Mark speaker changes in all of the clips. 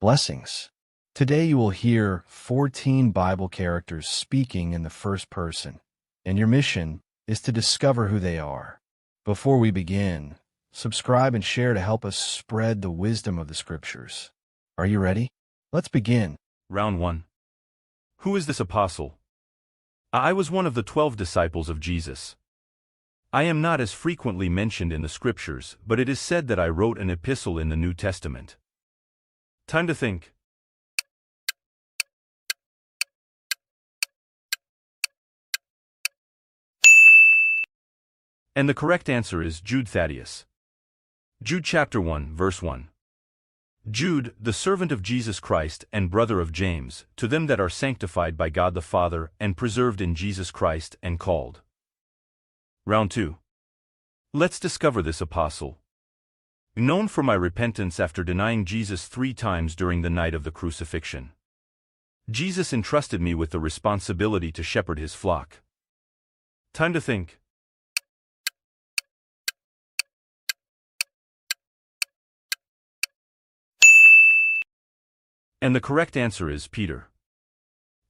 Speaker 1: Blessings. Today you will hear 14 Bible characters speaking in the first person, and your mission is to discover who they are. Before we begin, subscribe and share to help us spread the wisdom of the Scriptures. Are you ready? Let's begin.
Speaker 2: Round 1. Who is this apostle? I was one of the 12 disciples of Jesus. I am not as frequently mentioned in the Scriptures, but it is said that I wrote an epistle in the New Testament. Time to think. And the correct answer is Jude Thaddeus. Jude chapter 1, verse 1. Jude, the servant of Jesus Christ and brother of James, to them that are sanctified by God the Father and preserved in Jesus Christ and called. Round 2. Let's discover this apostle. Known for my repentance after denying Jesus 3 times during the night of the crucifixion. Jesus entrusted me with the responsibility to shepherd his flock. Time to think. And the correct answer is Peter.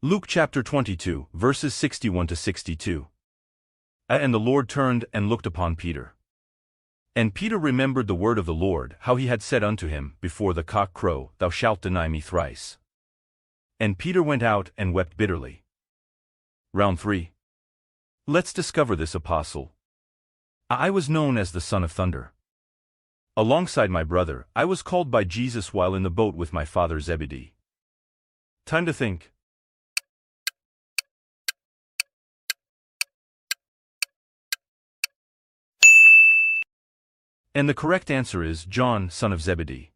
Speaker 2: Luke chapter 22, verses 61 to 62. And the Lord turned and looked upon Peter. And Peter remembered the word of the Lord, how he had said unto him, Before the cock crow, thou shalt deny me thrice. And Peter went out and wept bitterly. Round 3. Let's discover this apostle. I was known as the Son of Thunder. Alongside my brother, I was called by Jesus while in the boat with my father Zebedee. Time to think. And the correct answer is John, son of Zebedee.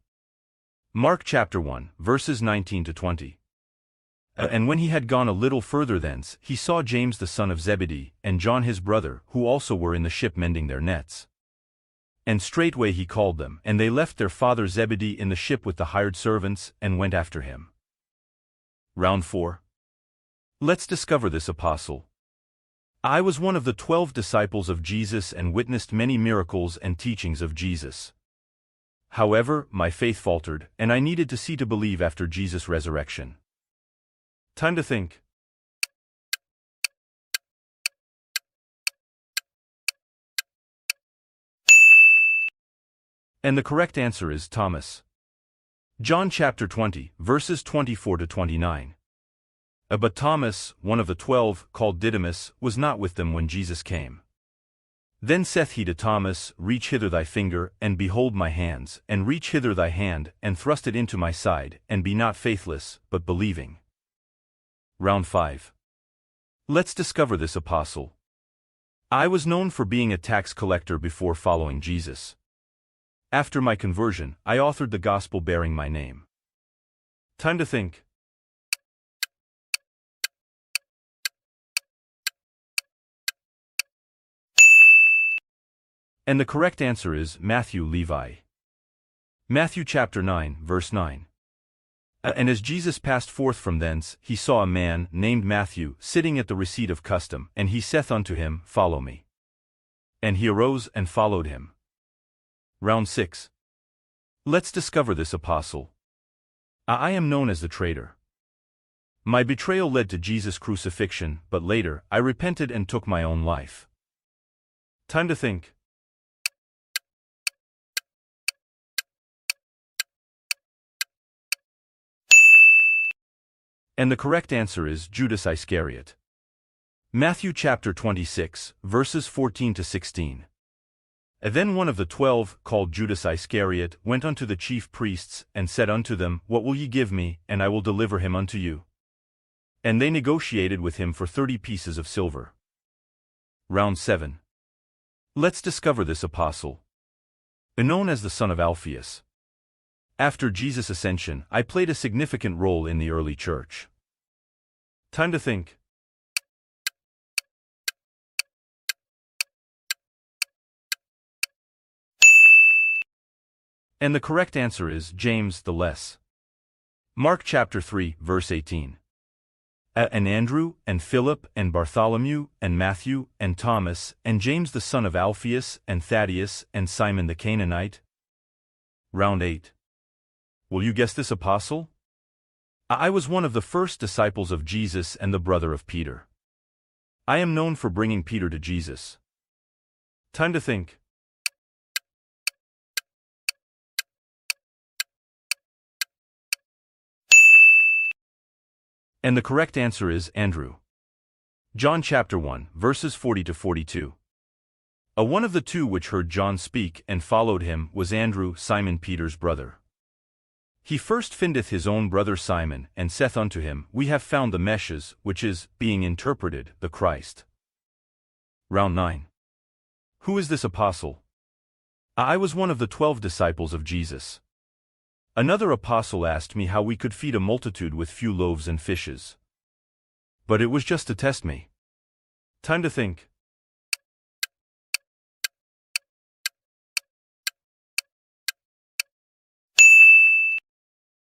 Speaker 2: Mark chapter 1, verses 19 to 20. And when he had gone a little further thence, he saw James the son of Zebedee, and John his brother, who also were in the ship mending their nets. And straightway he called them, and they left their father Zebedee in the ship with the hired servants, and went after him. Round 4. Let's discover this apostle. I was one of the 12 disciples of Jesus and witnessed many miracles and teachings of Jesus. However, my faith faltered, and I needed to see to believe after Jesus' resurrection. Time to think. And the correct answer is Thomas. John chapter 20, verses 24 to 29. But Thomas, one of the 12, called Didymus, was not with them when Jesus came. Then saith he to Thomas, Reach hither thy finger, and behold my hands, and reach hither thy hand, and thrust it into my side, and be not faithless, but believing. Round 5. Let's discover this apostle. I was known for being a tax collector before following Jesus. After my conversion, I authored the gospel bearing my name. Time to think. And the correct answer is Matthew Levi. Matthew chapter 9, verse 9. And as Jesus passed forth from thence, he saw a man, named Matthew, sitting at the receipt of custom, and he saith unto him, Follow me. And he arose and followed him. Round 6. Let's discover this apostle. I am known as the traitor. My betrayal led to Jesus' crucifixion, but later, I repented and took my own life. Time to think. And the correct answer is Judas Iscariot. Matthew chapter 26, verses 14 to 16. Then one of the 12, called Judas Iscariot, went unto the chief priests, and said unto them, What will ye give me, and I will deliver him unto you? And they negotiated with him for 30 pieces of silver. Round 7. Let's discover this apostle. Known as the son of Alphaeus. After Jesus' ascension, I played a significant role in the early church. Time to think. And the correct answer is James the Less. Mark chapter 3, verse 18. And Andrew, and Philip, and Bartholomew, and Matthew, and Thomas, and James the son of Alphaeus, and Thaddeus, and Simon the Canaanite. Round 8. Will you guess this apostle? I was one of the first disciples of Jesus and the brother of Peter. I am known for bringing Peter to Jesus. Time to think. And the correct answer is Andrew. John chapter 1, verses 40 to 42. One of the two which heard John speak and followed him was Andrew, Simon Peter's brother. He first findeth his own brother Simon, and saith unto him, We have found the Messiah, which is, being interpreted, the Christ. Round 9. Who is this apostle? I was one of the 12 disciples of Jesus. Another apostle asked me how we could feed a multitude with few loaves and fishes. But it was just to test me. Time to think.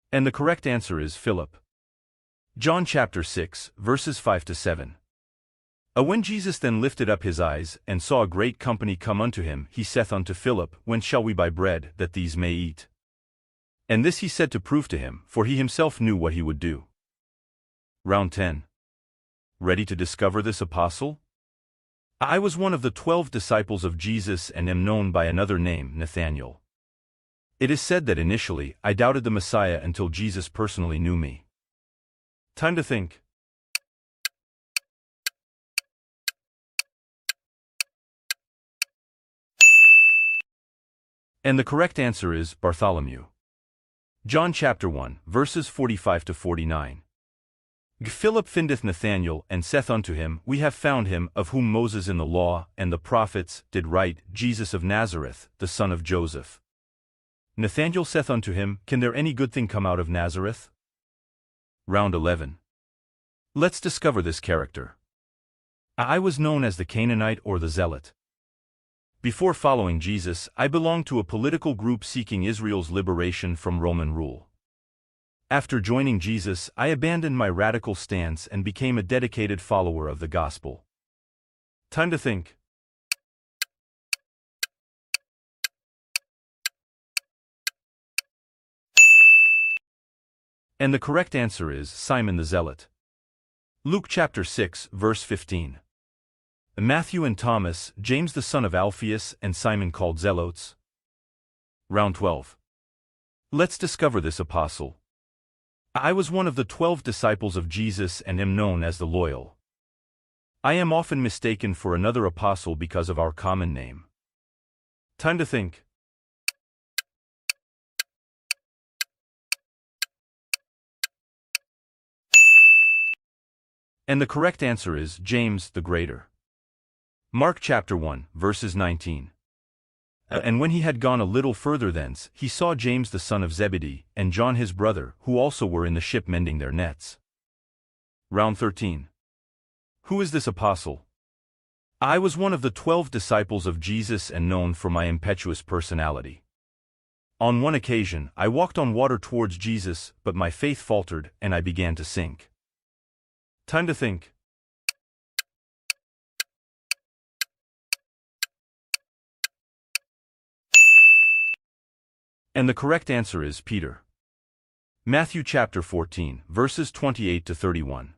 Speaker 2: And the correct answer is Philip. John chapter 6, verses 5 to 7. When Jesus then lifted up his eyes, and saw a great company come unto him, he saith unto Philip, Whence shall we buy bread, that these may eat? And this he said to prove to him, for he himself knew what he would do. Round 10. Ready to discover this apostle? I was one of the 12 disciples of Jesus and am known by another name, Nathanael. It is said that initially, I doubted the Messiah until Jesus personally knew me. Time to think. And the correct answer is Bartholomew. John chapter 1, verses 45 to 49. Philip findeth Nathanael, and saith unto him, We have found him, of whom Moses in the law and the prophets did write, Jesus of Nazareth, the son of Joseph. Nathanael saith unto him, Can there any good thing come out of Nazareth? Round 11. Let's discover this character. I was known as the Canaanite or the Zealot. Before following Jesus, I belonged to a political group seeking Israel's liberation from Roman rule. After joining Jesus, I abandoned my radical stance and became a dedicated follower of the gospel. Time to think. And the correct answer is Simon the Zealot. Luke chapter 6, verse 15. Matthew and Thomas, James the son of Alphaeus, and Simon called Zealots. Round 12. Let's discover this apostle. I was one of the 12 disciples of Jesus and am known as the Loyal. I am often mistaken for another apostle because of our common name. Time to think. And the correct answer is James the Greater. Mark chapter 1, verses 19. And when he had gone a little further thence, he saw James the son of Zebedee, and John his brother, who also were in the ship mending their nets. Round 13. Who is this apostle? I was one of the 12 disciples of Jesus and known for my impetuous personality. On one occasion, I walked on water towards Jesus, but my faith faltered, and I began to sink. Time to think. And the correct answer is Peter. Matthew chapter 14, verses 28 to 31.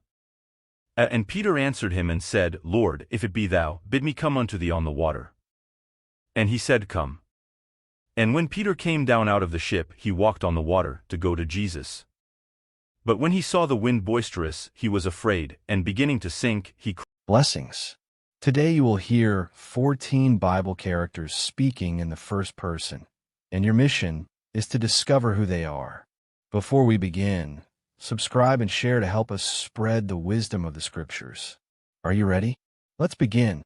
Speaker 2: And Peter answered him and said, Lord, if it be thou, bid me come unto thee on the water. And he said, Come. And when Peter came down out of the ship, he walked on the water, to go to Jesus. But when he saw the wind boisterous, he was afraid, and beginning to sink, he cried.
Speaker 1: Blessings. Today you will hear 14 Bible characters speaking in the first person, and your mission is to discover who they are. Before we begin, subscribe and share to help us spread the wisdom of the Scriptures. Are you ready? Let's begin.